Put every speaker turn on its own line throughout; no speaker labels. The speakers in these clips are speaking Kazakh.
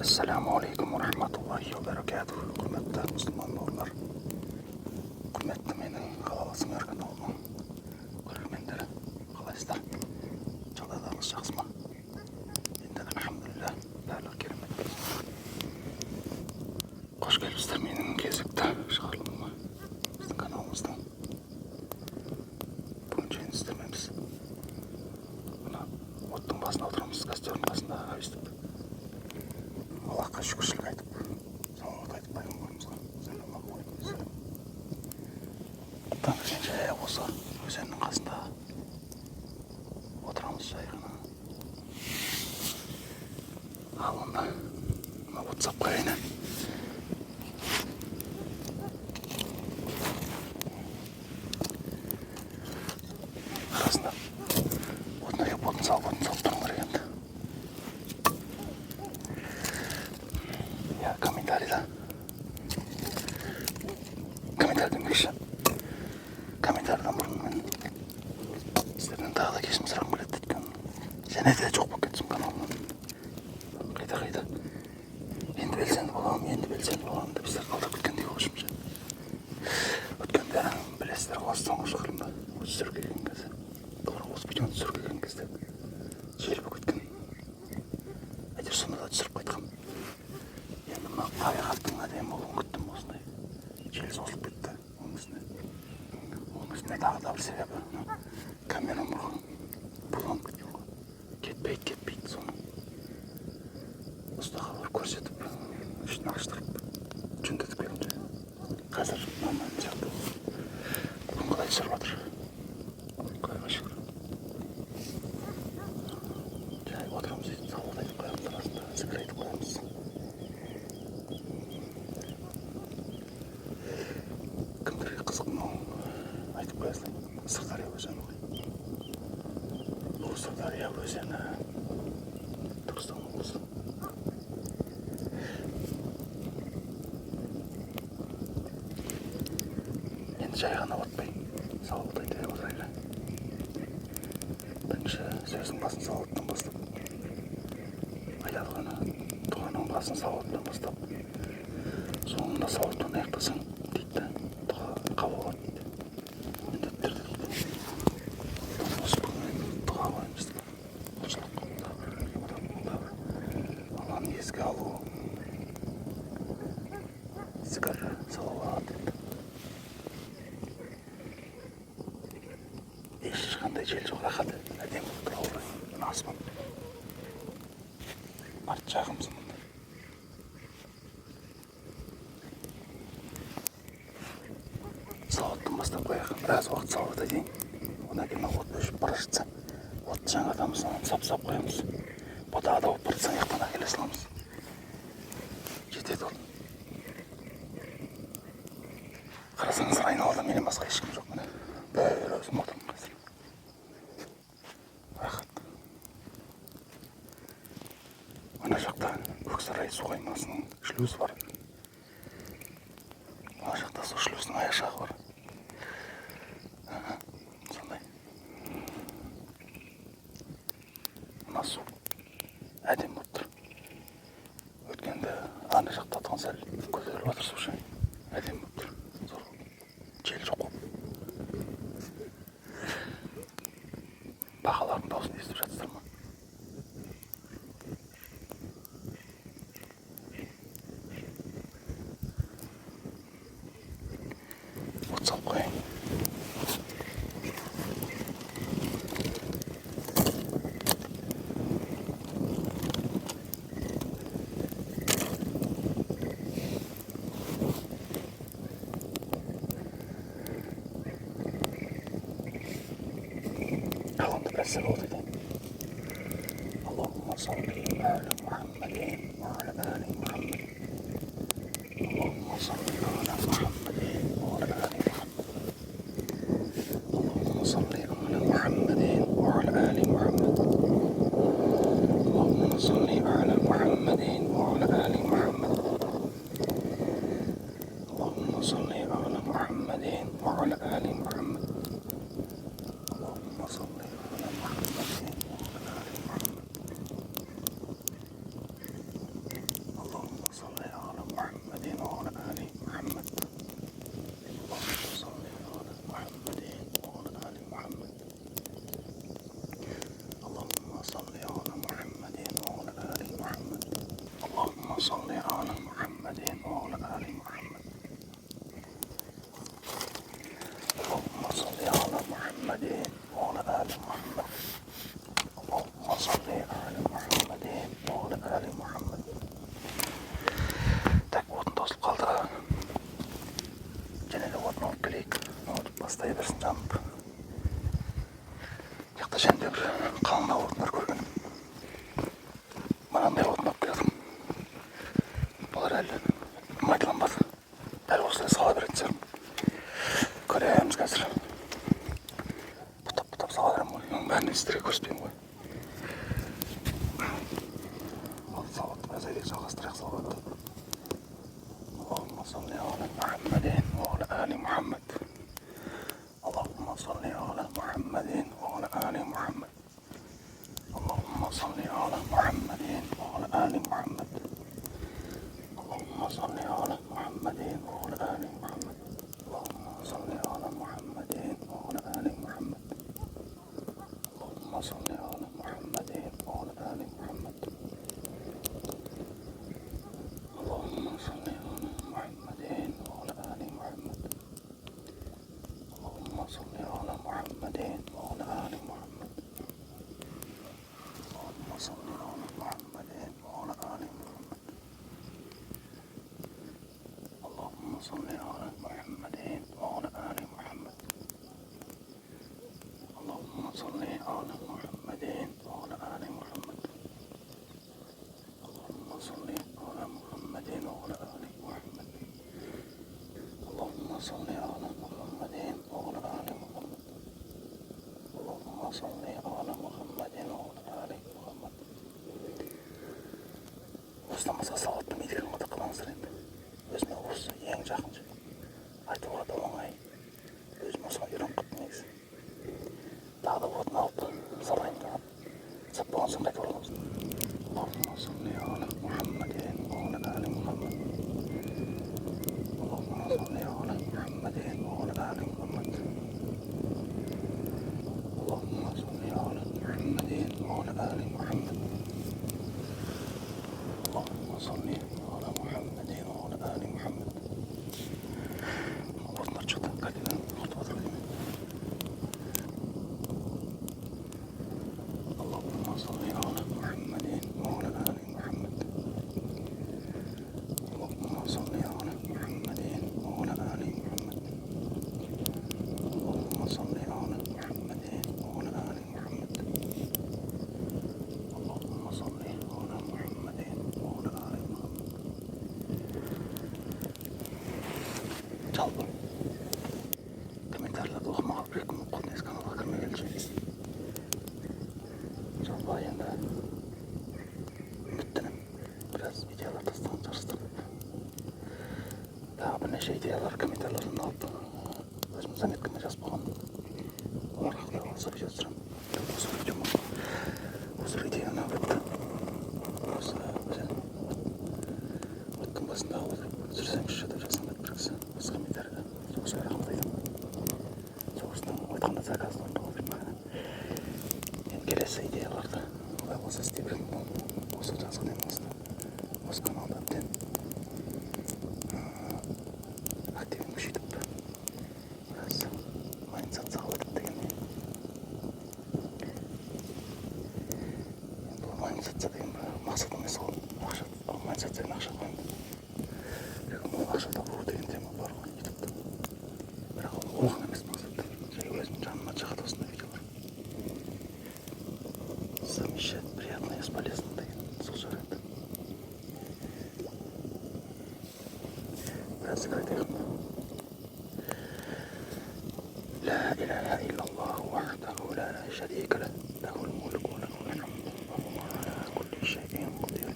Assalamualaikum warahmatullahi wabarakatuh. Құрметті мұсылман бауырлар, құрметті менің қалаласың каналымның көрермендері, қалайсыздар? Жағдайларыңыз жақсы ма? Енді альхамдулилля, барлығы керемет. Қош келіпсіздер менің кезекті шығарылымыма, біздің каналымыздың. Бүгін жеңістермен біз мына оттың басында отырамыз, костердің қасында өйстіп. Аллахқа шүкіршілік айтып, салауат айтып пайғамбарымызға саллаллаху алейхи ва саллям. Таңертең жай осы өзеннің қасында отырамыз жай ғана. Ал онда мына WhatsApp-қа айна. Арасында отын салып тұрмын керек енді. Комментарий демекші. Комментарийдан бұрын мен сіздерден тағы да кешірім сұрағым келеді өйткені және де жоқ болып кеттім каналымнан. Қайда. Енді белсенді боламын деп сіздер қалдырып кеткендей болышымша. Өткенде білесіздер ғой, соңғы шығарылымда осы түсіріп келген кезде, осы видеоны түсіріп келген кезде жел болып кеткен. Әйтеуір сонда да түсіріп қайтқам. Енді мына табиғаттың әдемі болуын күттім осындай. Жел созылып кетті оның үстіне тағы да бір себебі камерам бұланып кеткен ғой. Кетпейді соны ұстаға барып көрсетіп ішін аштырып жөндетіп келдім. Қазір нормальный сияқты. Бүгін қалай түсіріп жатыр? Құдайға шүкір. Жай отырамыз дейді, салауат айтып қоямыз, арасында зікір айтып қоямыз. Кімдерге қызық мынау айтып қоясың. Сырдария өзені ғой. Бұл Сырдария өзені Түркістан облысы. Енді жай ғана батпай салауат айта отырайық. Бірінші сөздің басын салауаттан бастап, айтады дұғаның басын салауаттан бастап, соңында салауаттан аяқтасаң дейді, дұға қабыл болады дейді. Міндеттерді дейді. Осы бүгін дұға қойымыз. Құлшылық қолда Алланы еске алу, зікір, салауат дейді. Ешқандай жел жоқ, рахат, әдемі тұр ауыр аспан. Арт жағымыз мұнда. Салауаттан бастап қояйық. Біраз уақыт салауат айтайын. Одан кейін от өшіп бара жатса, отты жаңартамыз, сап қоямыз. Бұтағы да болып бара жатса, аяқтан әкеле саламыз. Жетеді ол. Қарасаңыздар, айналада менен басқа ешкім жоқ. Міне бәрі өзім отырмын қазір. Рахат. Ана жақта Көксарай су қоймасының шлюзі бар. Ана жақта сол шлюздің аяқ жағы бар. Сондай. Мына су әдемі болып тұр. Өткенде ана жақта тұрған сәл көтеріліп жатыр су ше. Әдемі болып тұр. Жел жоқ қой. Бақалардың дауысын естіп жатсыздар ма? От салып қояйын. Қаламды біраз салауат айтайын. Аллахумма салли аля Мухаммадин ва аля али Мухаммад. Аллахумма салли аля Мухаммадин ва аля али Мухаммад. Аллахумма салли аля Мухаммадин ва аля али Мухаммад. Аллахумма салли аля Мухаммадин ва аля али Мухаммад. Аллахумма салли аля Мухаммадин ва аля али Мухаммад. اللهم صل على محمد صل على محمد وعلى آل محمد. اللهم صل على محمد وعلى آل محمد. اللهم صل على محمد وعلى آل محمد. اللهم صل على محمد وعلى آل محمد. اللهم صل على محمد وعلى آل محمد. اللهم صل على محمد وعلى آل محمد. اللهم صل على محمد وعلى آل محمد. اللهم صل على محمد وعلى آل محمد. اللهم صل على محمد وعلى آل محمد. اللهم صل على محمد وعلى آل محمد. اللهم صل على محمد وعلى آل محمد. اللهم صل على محمد وعلى آل محمد. Ostamasa sağlıklı medirin qadaqlansır endi. Özüme olsa ең жақын айтуға да оңай. Өзім осыған үйреніп қаптым негізі. Тағы да отын алып салайын да сап болған соң қайтып аламыз. Allahumma salli ala Muhammadin wa ala ali Muhammad. Allahumma salli ala Muhammadin wa ala ali Muhammad. Allahumma salli ala Muhammadin wa ala ali Muhammad. Allahumma salli ala Muhammadin wa ala ali Muhammad. Ortalar çıktı. Kalbiden kurtup atırdım. Allahumma salli ala Muhammadin wa ala ali Muhammad. Allahumma salli ala Muhammadin wa ala ali Muhammad. Allahumma salli ala Muhammadin wa ala ali Muhammad. Allahumma salli ala Muhammadin wa ala ali Muhammad. Çaldı. Komentarlarda okumağa bir gün okudunuz kanala kırmaya gelecek. Çaldı ayında ümitlerim. Biraz videolar tasdan çalıştırdım. Daha bir neşe ideyalar komentarlarını aldı. Özümüzden etkime жазып болған. Олар хақта болса видео түсіремін. Осы видеома осы идеяны алып осы өзен өткен басында отырып түсірсеңізші деп жазған еді бір кісі осы комментарийде. Соғысқа рахмет айтамын. Соғыстың айтқанда заказын орындауға бермеген. Енді келесі идеяларды олай болса істей беремін. Осы жазған емесін осы каналда әбден активін күшейтіп біраз монетизация қылып дегендей. Бұл монетизация деген мақсат емес ол. Монетизацияның ақша қойымды. Бірақ ол ақша табу деген тема бар ғой ютубта. Бірақ ол оған емес мақсат. Жай өзім жаныма жағады осындай видеолар. Совмещать приятное с полезным деген сол жарайды. Біраз айтайық. لا إله إلا الله وحده لا شريك له له الملك وله الحمد وهو على كل شيء قدير.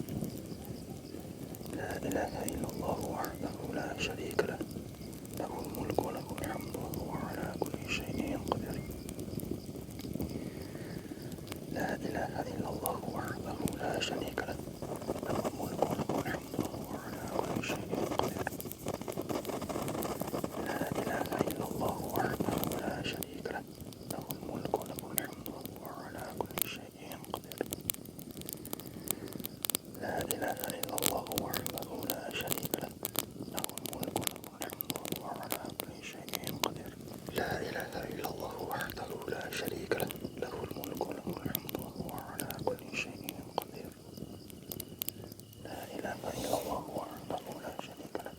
لا إله إلا الله وحده لا شريك له له الملك وله الحمد وهو على كل شيء قدير. لا إله إلا الله وحده لا شريك له له الملك وله الحمد وهو على كل شيء قدير. لا إله إلا الله وحده لا شريك له له الملك وله الحمد وهو على كل شيء قدير. لا إله إلا الله وحده لا شريك له له الملك وله الحمد وهو على كل شيء قدير. لا إله إلا الله وحده لا شريك له له الملك وله الحمد وهو على كل شيء قدير. لا إله إلا الله وحده لا شريك له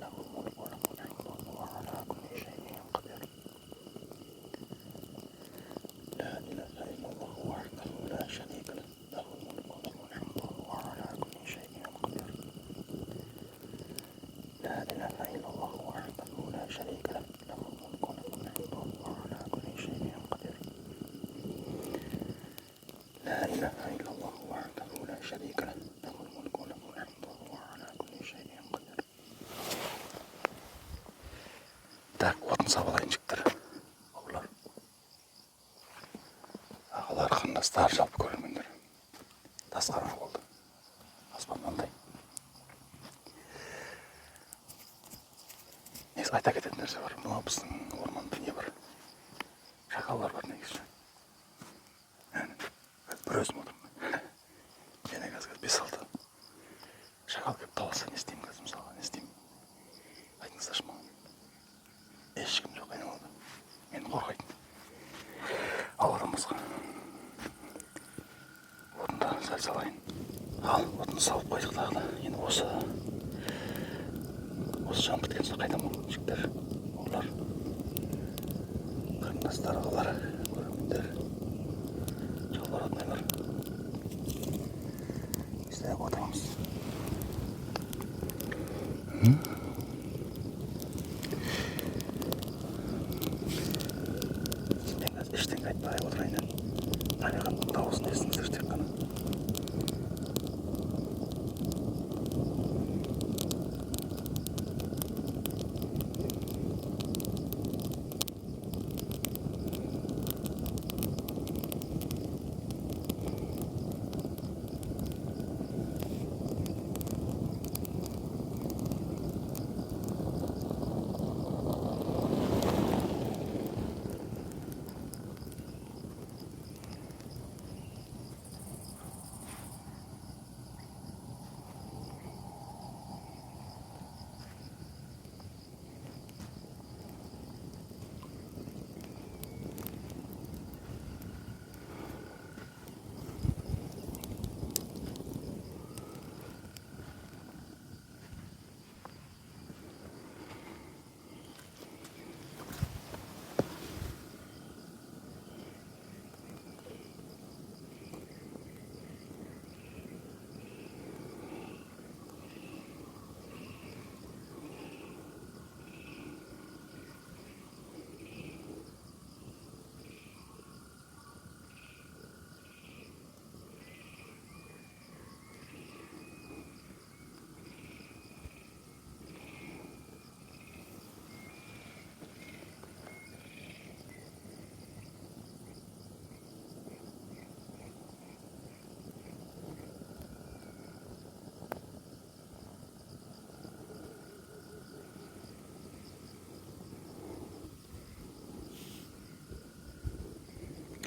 له الملك وله الحمد وهو على كل شيء قدير. لا إله إلا الله وحده لا شريك له له الملك وله الحمد وهو على كل شيء قدير. لا إله إلا الله وحده لا شريك له له الملك وله الحمد وهو على كل شيء قدير. لا إله إلا الله وحده لا شريك له له الملك وله الحمد وهو على كل شيء قدير. Так, отын сабалайыншықтар. Олар. Ағалар, қандастар, жалпы көрермендер. өзім отырмын. Және қазір 5-6 шакал келіп таласа не істеймін қазір мысалға, не істеймін? Айтыңыздаршы маған. Ешкім жоқ айналада. Мен қорғайтын. Алладан басқа. Отында сәл салайын. Ал, отын салып қойдық тағы да. Енді осы жанып біткен соң қайдам ол жігіттер. Олар қарындастар, ағалар, көрермендер, жалбар атмайлар. Істеп отырамыз. Мен қазір ештеңе айтпай отырайын. Табиғаттың дауысын естіңіздер тек қана.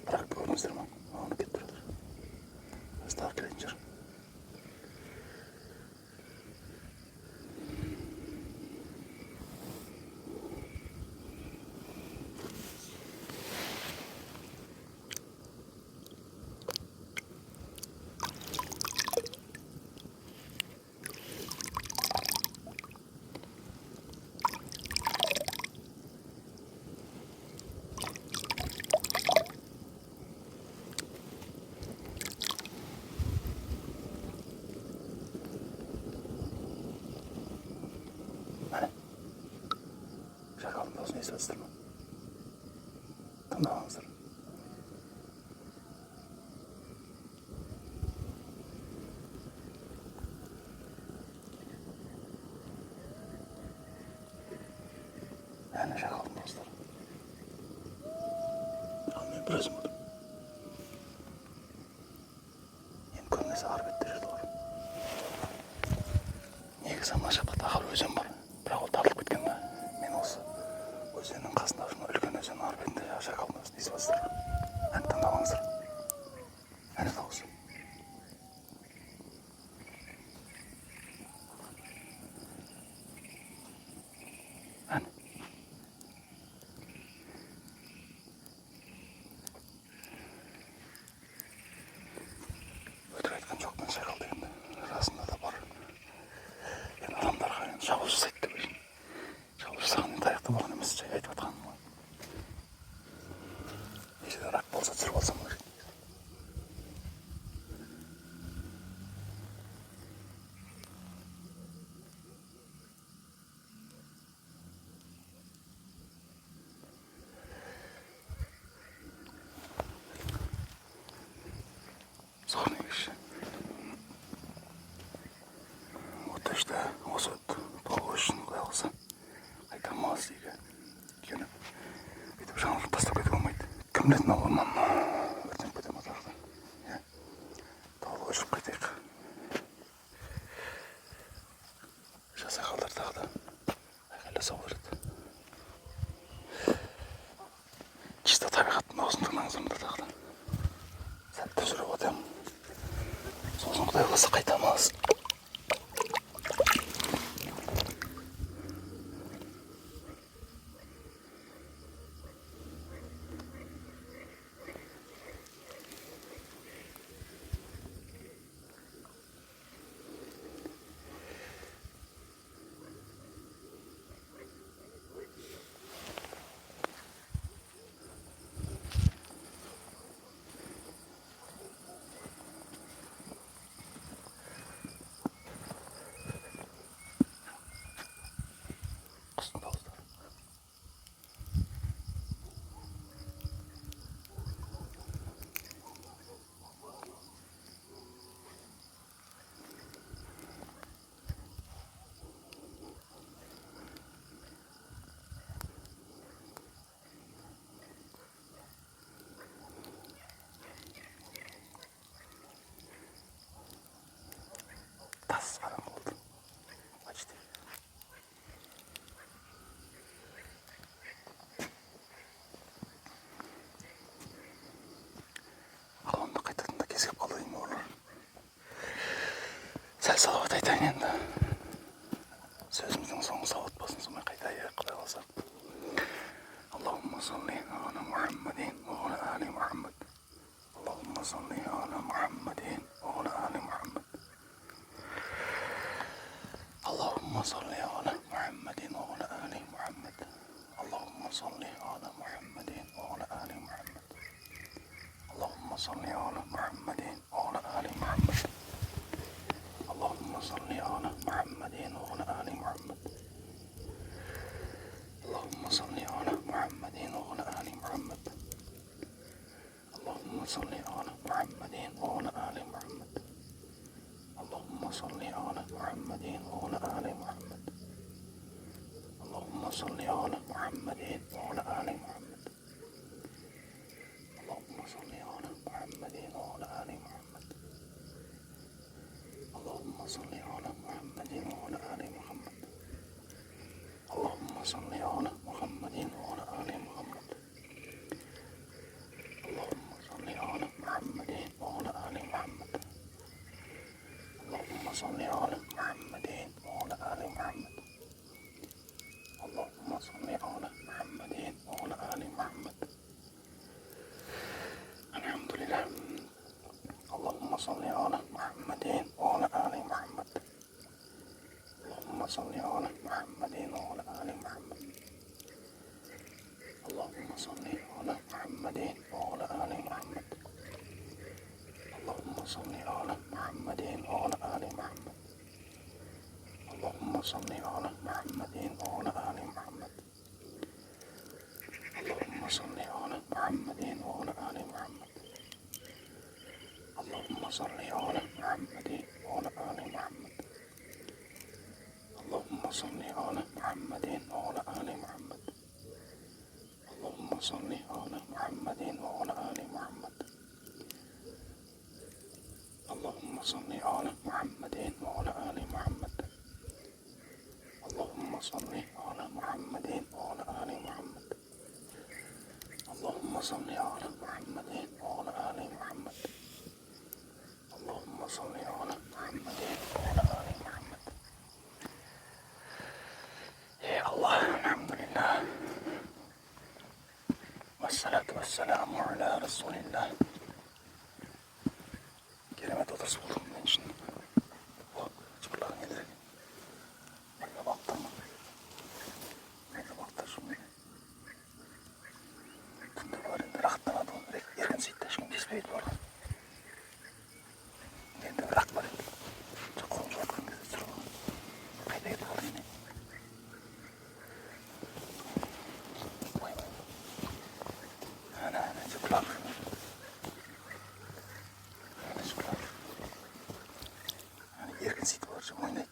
Bırak görünüzdür mü? Onu getiriyorlar. Biraz daha gelince. Şakalın da olsun esastır mı? Tandağınızdır. Yani şakalın dostlar. Almayın biraz mı? İmkan neyse harp ettirir doğru. Негізі мына жақта тағы бір өзен бар. Бірақ ол тартылып кеткен да. Мен осы өзеннің қасында жүрмін. Үлкен өзеннің ар бетінде шакалдың өзін естіп жатсыздар. Әні тыңдап алыңыздар. Әні дауысы. Әні. Өтірік айтқан жоқпын шакал дегенде. Расында да бар. Енді адамдарға шабуыл жасайды деп ойлаймын. Шабуыл жасаған енді аяқта болған емес, жай айтып жатқаным ғой. Нешеде рак болса түсіріп алсам керек. Zorlu iş. Вот işte осы толық үшін құдай қаласа қайтармас дейгі. Өйткені бүйтіп жаңалық тастап кетуге болмайды. Кім біледі мына орман өртеніп кете ме тағы да. Толық өшіріп қайтайық. Жасақалдар тағы да айқайласа береді. Чисто табиғаттың дауысын тыңдаңыздар тағы да. Сәтті жүріп өтемін. Құдай қаласа қайтамыз. Тас ғана болды. Почти. Алонды қайтатын да кезіп қалайын олар. Сәл салауат айтайын енді. Сөзіміздің соңы сауат болсын, сонымен қайтайық, Құдай қаласа. Аллахумма салли ала Мухаммадин ва ала али Мухаммад. Аллахумма салли ала Мухаммадин ва ала али Мухаммад. اللهم صل على محمد وعلى آل محمد. اللهم صل على محمد وعلى آل محمد. اللهم صل على محمد وعلى آل محمد. اللهم صل على محمد وعلى آل محمد. اللهم صل على محمد وعلى آل محمد. اللهم صل على محمد وعلى آل محمد. اللهم صل على محمد وعلى آل محمد. اللهم صل على محمد وعلى آل محمد. اللهم صل على محمد وعلى آل محمد. اللهم صل على محمد وعلى آل محمد. اللهم صل على محمد وعلى آل محمد. اللهم صل على محمد وعلى آل محمد. اللهم صل على محمد وعلى آل محمد. اللهم صل على محمد وعلى آل محمد. الحمد لله. اللهم صل على محمد وعلى آل محمد. اللهم صل على محمد وعلى آل محمد. اللهم صل على محمد وعلى آل محمد. اللهم صل على محمد وعلى آل محمد. اللهم صل على محمد وعلى آل محمد. اللهم صل على محمد وعلى آل محمد. اللهم صل على محمد وعلى آل محمد. اللهم صل على محمد وعلى آل محمد. اللهم صل على محمد وعلى آل محمد. اللهم صل على محمد وعلى آل محمد. اللهم صل على محمد وعلى آل محمد. اللهم صل على محمد وعلى آل محمد. اللهم صل على محمد وعلى آل محمد. يا الله، الحمد لله والصلاة والسلام على رسول الله. Kerem'e oturuz buldum ben şimdi. Bu çıplağın gelerek. Bekle baktırma. Bekle baktır şimdi. Tünde var indi rahatlanadı onu. Erken seyitde şimdi kesmeydi var. Endi bırak var indi. Çok komşu batkın kızı sürü. Kayda yedi var yine. Vay vay. Ana çıplak. Erken seyit var şimdi oynayın.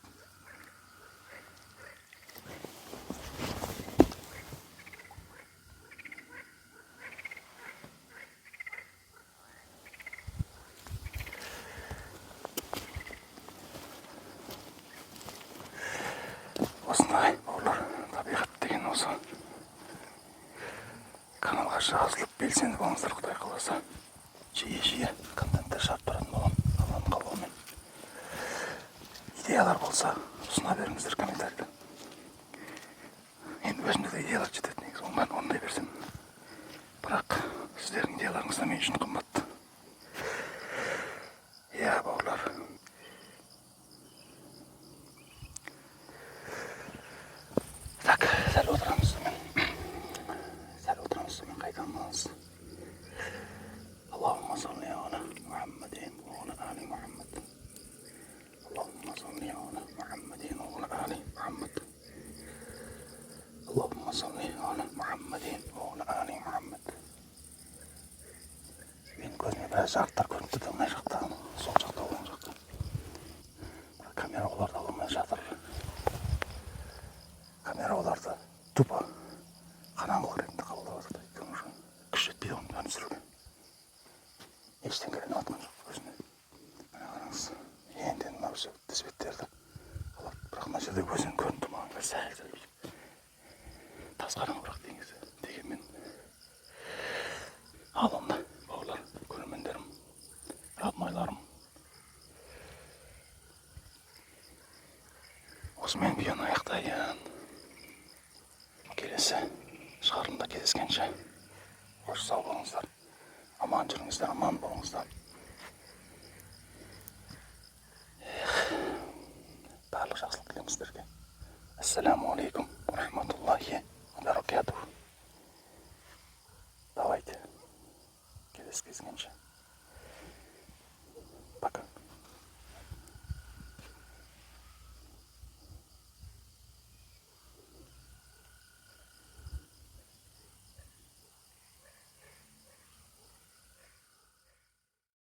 Осындай бауырлар, табиғат деген осы. Каналға жазылып белсенді болыңыздар, Құдай қаласа. Жиі контенттер шығарып тұратын боламын, Алланың қалауымен. идеялар болса ұсына беріңіздер комментарийде. Енді өзімде де идеялар жетеді негізі, оны ондай берсем. Бірақ сіздердің идеяларыңыз да мен үшін қымбат. Иә, бауырлар. Так, сәл отырамыз мен қайтамыз. Аллахумма салли ала Мухаммадин ва ала али Мухаммад. Аллахумма салли ала Мухаммадин ва ала али Мухаммад. Аллахумма салли ала Мухаммадин ва ала али Мухаммад. Мен көзіме біраз жарықтар көрініп тұрды, мына жақта, сол жақта, оң жақта. Камера оларды ала алмай жатыр. Камера оларды тупо қараңғылық ретінде қабылдап жатыр. Өйткені күш жетпейді оны бәрін түсіруге. Ештеңе ілініп жатқан жоқ өзіне. Мына қараңыз, енді мына тізбектерді алады. Бірақ мына жерде өзін көрінді маған сәл биік. Тас қараңғырақ дегенмен. Ал онда, бауырлар, көрермендерім, роднойларым. Осымен видеоны аяқтайын. Келесі шығарылымда кездескенше қош сау болыңыздар. Аман жүріңіздер, аман болыңыздар. Барлық жақсылық тілеймін сіздерге. Ассаламу алейкум.